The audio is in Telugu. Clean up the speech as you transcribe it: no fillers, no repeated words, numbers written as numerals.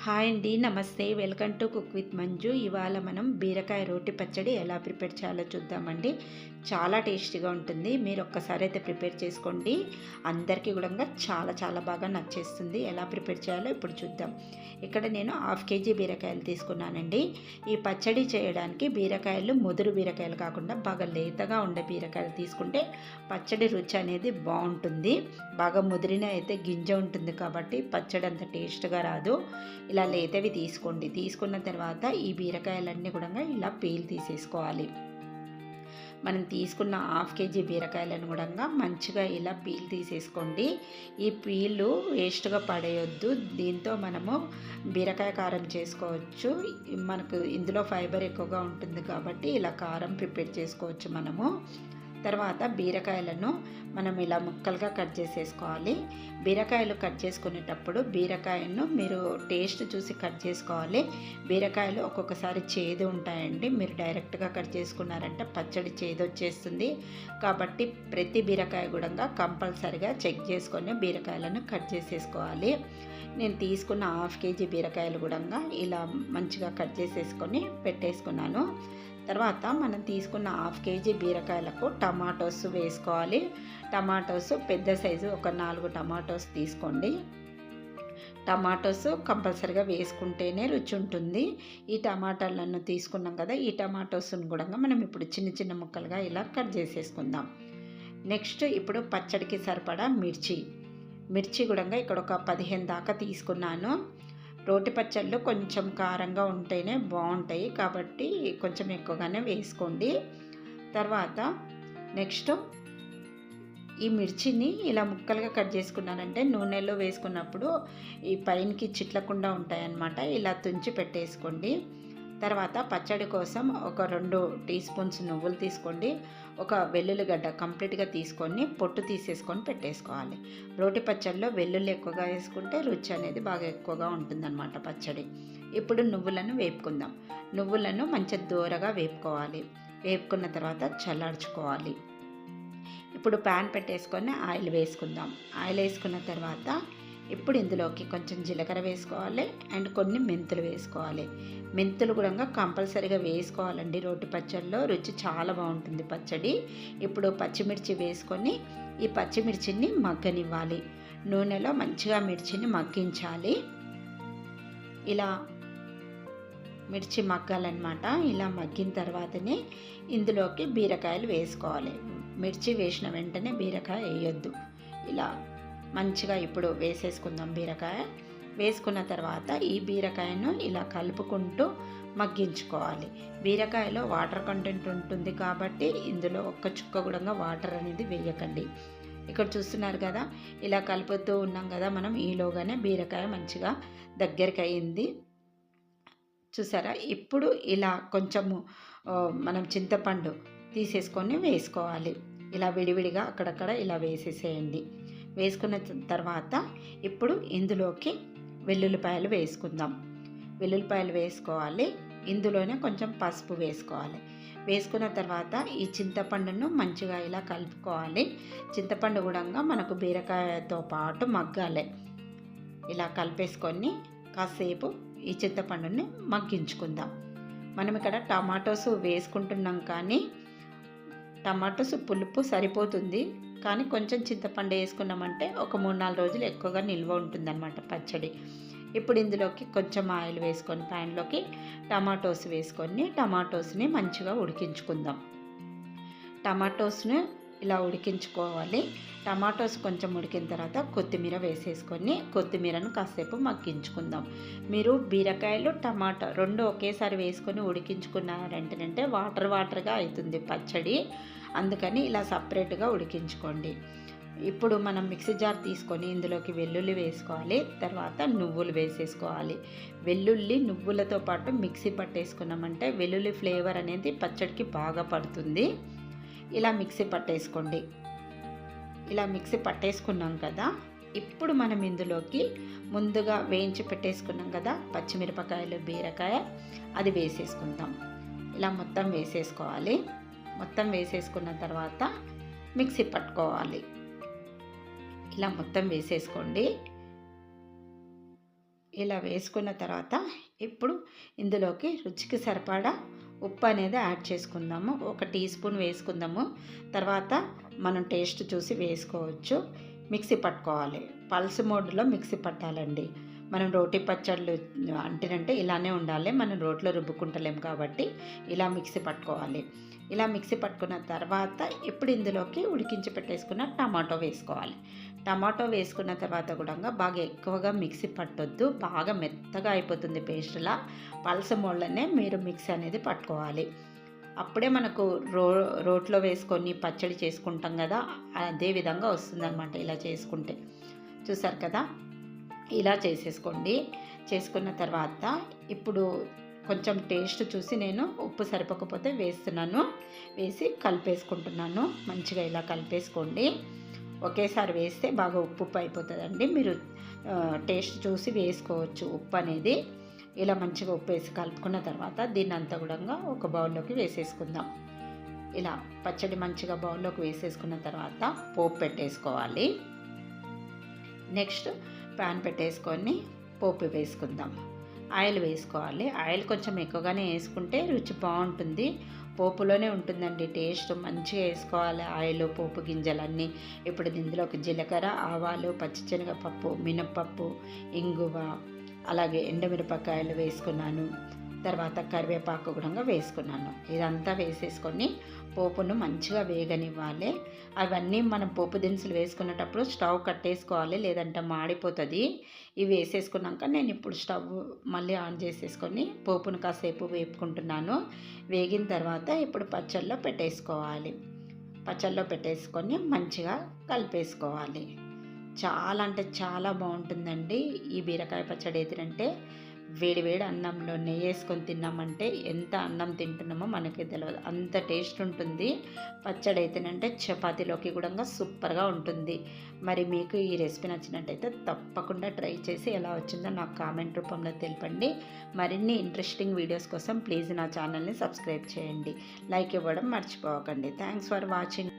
హాయ్ అండి, నమస్తే. Welcome to cook with Manju. ఇవాళ మనం బీరకాయ రోటి పచ్చడి ఎలా ప్రిపేర్ చేయాలో చూద్దామండి. చాలా టేస్టీగా ఉంటుంది. మీరు ఒక్కసారి అయితే ప్రిపేర్ చేసుకోండి. అందరికీ కూడా చాలా చాలా బాగా నచ్చేస్తుంది. ఎలా ప్రిపేర్ చేయాలో ఇప్పుడు చూద్దాం. ఇక్కడ నేను 1/2 కేజీ బీరకాయలు తీసుకున్నానండి. ఈ పచ్చడి చేయడానికి బీరకాయలు ముదురు బీరకాయలు కాకుండా బాగా లేతగా ఉండే బీరకాయలు తీసుకుంటే పచ్చడి రుచి అనేది బాగుంటుంది. బాగా ముదిరిన అయితే గింజ ఉంటుంది కాబట్టి పచ్చడి అంత టేస్ట్గా రాదు. ఇలా లేతవి తీసుకోండి. తీసుకున్న తర్వాత ఈ బీరకాయలన్నీ కూడా ఇలా పీల్ తీసేసుకోవాలి. మనం తీసుకున్న 1/2 కేజీ బీరకాయలను కూడా మంచిగా ఇలా పీల్ తీసేసుకోండి. ఈ పీలు వేస్ట్గా పడేయొద్దు. దీంతో మనము బీరకాయ కారం చేసుకోవచ్చు. మనకు ఇందులో ఫైబర్ ఎక్కువగా ఉంటుంది కాబట్టి ఇలా కారం ప్రిపేర్ చేసుకోవచ్చు మనము. తర్వాత బీరకాయలను మనం ఇలా ముక్కలుగా కట్ చేసేసుకోవాలి. బీరకాయలు కట్ చేసుకునేటప్పుడు బీరకాయను మీరు టేస్ట్ చూసి కట్ చేసుకోవాలి. బీరకాయలు ఒక్కొక్కసారి చేదు ఉంటాయండి. మీరు డైరెక్ట్గా కట్ చేసుకున్నారంటే పచ్చడి చేదు వచ్చేస్తుంది. కాబట్టి ప్రతి బీరకాయ కూడా కంపల్సరిగా చెక్ చేసుకొని బీరకాయలను కట్ చేసేసుకోవాలి. నేను తీసుకున్న 1/2 కేజీ బీరకాయలు కూడా ఇలా మంచిగా కట్ చేసేసుకొని పెట్టేసుకున్నాను. తర్వాత మనం తీసుకున్న 1/2 కేజీ బీరకాయలకు టమాటోస్ వేసుకోవాలి. టమాటోస్ పెద్ద సైజు ఒక 4 టమాటోస్ తీసుకోండి. టమాటోస్ కంపల్సరిగా వేసుకుంటేనే రుచి ఉంటుంది. ఈ టమాటాలను తీసుకున్నాం కదా, ఈ టమాటోస్ని కూడా మనం ఇప్పుడు చిన్న చిన్న ముక్కలుగా ఇలా కట్ చేసేసుకుందాం. నెక్స్ట్ ఇప్పుడు పచ్చడికి సరిపడా మిర్చి కూడా ఇక్కడ ఒక 15 దాకా తీసుకున్నాను. రోటి పచ్చళ్ళు కొంచెం కారంగా ఉంటేనే బాగుంటాయి కాబట్టి కొంచెం ఎక్కువగానే వేసుకోండి. తర్వాత నెక్స్ట్ ఈ మిర్చిని ఇలా ముక్కలుగా కట్ చేసుకున్నానంటే నూనెలో వేసుకున్నప్పుడు ఈ పైనకి చిట్లకుండా ఉంటాయన్నమాట. ఇలా తుంచి పెట్టేసుకోండి. తర్వాత పచ్చడి కోసం ఒక 2 టీ స్పూన్స్ నువ్వులు తీసుకోండి. ఒక వెల్లుల్లిగడ్డ కంప్లీట్గా తీసుకొని పొట్టు తీసేసుకొని పెట్టేసుకోవాలి. రోటి పచ్చడిలో వెల్లుల్లి ఎక్కువగా వేసుకుంటే రుచి అనేది బాగా ఎక్కువగా ఉంటుందన్నమాట పచ్చడి. ఇప్పుడు నువ్వులను వేపుకుందాం. నువ్వులను మంచిగా దూరగా వేపుకోవాలి. వేపుకున్న తర్వాత చల్లార్చుకోవాలి. ఇప్పుడు ప్యాన్ పెట్టేసుకొని ఆయిల్ వేసుకుందాం. ఆయిల్ వేసుకున్న తర్వాత ఇప్పుడు ఇందులోకి కొంచెం జీలకర్ర వేసుకోవాలి అండ్ కొన్ని మెంతులు వేసుకోవాలి. మెంతులు కూడా కంపల్సరీగా వేసుకోవాలండి. రోటి పచ్చడిలో రుచి చాలా బాగుంటుంది పచ్చడి. ఇప్పుడు పచ్చిమిర్చి వేసుకొని ఈ పచ్చిమిర్చిని మగ్గనివ్వాలి. నూనెలో మంచిగా మిర్చిని మగ్గించాలి. ఇలా మిర్చి మగ్గాలన్నమాట. ఇలా మగ్గిన తర్వాతనే ఇందులోకి బీరకాయలు వేసుకోవాలి. మిర్చి వేసిన వెంటనే బీరకాయ వేయొద్దు. ఇలా మంచిగా ఇప్పుడు వేసేసుకుందాం. బీరకాయ వేసుకున్న తర్వాత ఈ బీరకాయను ఇలా కలుపుకుంటూ మగ్గించుకోవాలి. బీరకాయలో వాటర్ కంటెంట్ ఉంటుంది కాబట్టి ఇందులో ఒక్క చుక్క కూడా వాటర్ అనేది వేయకండి. ఇక్కడ చూస్తున్నారు కదా, ఇలా కలుపుతూ ఉన్నాం కదా మనం. ఈలోగానే బీరకాయ మంచిగా దగ్గరికి అయ్యింది. చూసారా? ఇప్పుడు ఇలా కొంచెము మనం చింతపండు తీసేసుకొని వేసుకోవాలి. ఇలా విడివిడిగా అక్కడక్కడ ఇలా వేసేసేయండి. వేసుకున్న తర్వాత ఇప్పుడు ఇందులోకి వెల్లుల్లిపాయలు వేసుకుందాం. వెల్లుల్లిపాయలు వేసుకోవాలి. ఇందులోనే కొంచెం పసుపు వేసుకోవాలి. వేసుకున్న తర్వాత ఈ చింతపండును మంచిగా ఇలా కలుపుకోవాలి. చింతపండు కూడా మనకు బీరకాయతో పాటు మగ్గాలి. ఇలా కలిపేసుకొని కాసేపు ఈ చింతపండుని మగ్గించుకుందాం. మనం ఇక్కడ టమాటోస్ వేసుకుంటున్నాం కానీ టమాటోస్ పులుపు సరిపోతుంది. కానీ కొంచెం చింతపండు వేసుకున్నామంటే ఒక 3-4 రోజులు ఎక్కువగా నిల్వ ఉంటుందన్నమాట పచ్చడి. ఇప్పుడు ఇందులోకి కొంచెం ఆయిల్ వేసుకొని ప్యాన్లోకి టమాటోస్ వేసుకొని టమాటోస్ని మంచిగా ఉడికించుకుందాం. టమాటోస్ని ఇలా ఉడికించుకోవాలి. టమాటోస్ కొంచెం ఉడికిన తర్వాత కొత్తిమీర వేసేసుకొని కొత్తిమీరను కాసేపు మగ్గించుకుందాం. మీరు బీరకాయలు టమాటా 2 ఒకేసారి వేసుకొని ఉడికించుకున్నారంటే వాటర్గా అవుతుంది పచ్చడి. అందుకని ఇలా సపరేట్గా ఉడికించుకోండి. ఇప్పుడు మనం మిక్సీ జార్ తీసుకొని ఇందులోకి వెల్లుల్లి వేసుకోవాలి. తర్వాత నువ్వులు వేసేసుకోవాలి. వెల్లుల్లి నువ్వులతో పాటు మిక్సీ పట్టేసుకున్నామంటే వెల్లుల్లి ఫ్లేవర్ అనేది పచ్చడికి బాగా పడుతుంది. ఇలా మిక్సీ పట్టేసుకోండి. ఇలా మిక్సీ పట్టేసుకున్నాం కదా, ఇప్పుడు మనం ఇందులోకి ముందుగా వేయించి పెట్టేసుకున్నాం కదా పచ్చిమిరపకాయలు, బీరకాయ, అది వేసేసుకుందాం. ఇలా మొత్తం వేసేసుకోవాలి. మొత్తం వేసేసుకున్న తర్వాత మిక్సీ పట్టుకోవాలి. ఇలా మొత్తం వేసేసుకోండి. ఇలా వేసుకున్న తర్వాత ఇప్పుడు ఇందులోకి రుచికి సరిపడా ఉప్పు అనేది యాడ్ చేసుకుందాము. 1 టీ స్పూన్ వేసుకుందాము. తర్వాత మనం టేస్ట్ చూసి వేసుకోవచ్చు. మిక్సీ పట్టుకోవాలి. పల్స్ మోడ్లో మిక్సీ పట్టాలండి. మనం రోటి పచ్చళ్ళు అంటేనంటే ఇలానే ఉండాలి. మనం రోట్లో రుబ్బుకుంటలేం కాబట్టి ఇలా మిక్సీ పట్టుకోవాలి. ఇలా మిక్సీ పట్టుకున్న తర్వాత ఇప్పుడు ఇందులోకి ఉడికించి పెట్టేసుకున్న టమాటో వేసుకోవాలి. టమాటో వేసుకున్న తర్వాత కూడా బాగా ఎక్కువగా మిక్సీ పట్టొద్దు. బాగా మెత్తగా అయిపోతుంది పేస్ట్లా. పల్స్ మోడ్లోనే మీరు మిక్సీ అనేది పట్టుకోవాలి. అప్పుడే మనకు రోట్లో వేసుకొని పచ్చడి చేసుకుంటాం కదా, అదే విధంగా వస్తుందన్నమాట ఇలా చేసుకుంటే. చూసారు కదా, ఇలా చేసేసుకోండి. చేసుకున్న తర్వాత ఇప్పుడు కొంచెం టేస్ట్ చూసి నేను ఉప్పు సరిపోకపోతే వేస్తున్నాను. వేసి కలిపేసుకుంటున్నాను. మంచిగా ఇలా కలిపేసుకోండి. ఒకేసారి వేస్తే బాగా ఉప్పు అయిపోతుందండి. మీరు టేస్ట్ చూసి వేసుకోవచ్చు ఉప్పు అనేది. ఇలా మంచిగా ఉప్పు వేసి కలుపుకున్న తర్వాత దీన్ని అంతా కూడా ఒక బౌల్లోకి వేసేసుకుందాం. ఇలా పచ్చడి మంచిగా బౌల్లోకి వేసేసుకున్న తర్వాత పోపు పెట్టేసుకోవాలి. నెక్స్ట్ ప్యాన్ పెట్టేసుకొని పోపు వేసుకుందాం. ఆయిల్ వేసుకోవాలి. ఆయిల్ కొంచెం ఎక్కువగానే వేసుకుంటే రుచి బాగుంటుంది. పోపులోనే ఉంటుందండి టేస్ట్. మంచిగా వేసుకోవాలి ఆయిల్, పోపు గింజలన్నీ. ఇప్పుడు ఇందులోకి జీలకర్ర, ఆవాలు, పచ్చిశనగపప్పు, మినప్పప్పు, ఇంగువ, అలాగే ఎండుమిరపకాయలు వేసుకున్నాను. తర్వాత కరివేపాకు కూడా వేసుకున్నాను. ఇదంతా వేసేసుకొని పోపును మంచిగా వేగనివ్వాలి. అవన్నీ మనం పోపు దినుసులు వేసుకునేటప్పుడు స్టవ్ కట్టేసుకోవాలి, లేదంటే మాడిపోతుంది. ఇవి వేసేసుకున్నాక నేను ఇప్పుడు స్టవ్ మళ్ళీ ఆన్ చేసేసుకొని పోపును కాసేపు వేపుకుంటున్నాను. వేగిన తర్వాత ఇప్పుడు పచ్చళ్ళలో పెట్టేసుకోవాలి. పచ్చళ్ళలో పెట్టేసుకొని మంచిగా కలిపేసుకోవాలి. చాలా అంటే చాలా బాగుంటుందండి ఈ బీరకాయ పచ్చడి. ఏదంటే వేడి వేడి అన్నంలో నెయ్యి వేసుకొని తిన్నామంటే ఎంత అన్నం తింటున్నామో మనకి తెలియదు, అంత టేస్ట్ ఉంటుంది. పచ్చడి అయితేనంటే చపాతీలోకి కూడా సూపర్గా ఉంటుంది. మరి మీకు ఈ రెసిపీ నచ్చినట్టయితే తప్పకుండా ట్రై చేసి ఎలా వచ్చిందో నాకు కామెంట్ రూపంలో తెలపండి. మరిన్ని ఇంట్రెస్టింగ్ వీడియోస్ కోసం ప్లీజ్ నా ఛానల్ని సబ్స్క్రైబ్ చేయండి. లైక్ ఇవ్వడం మర్చిపోకండి. Thanks for watching.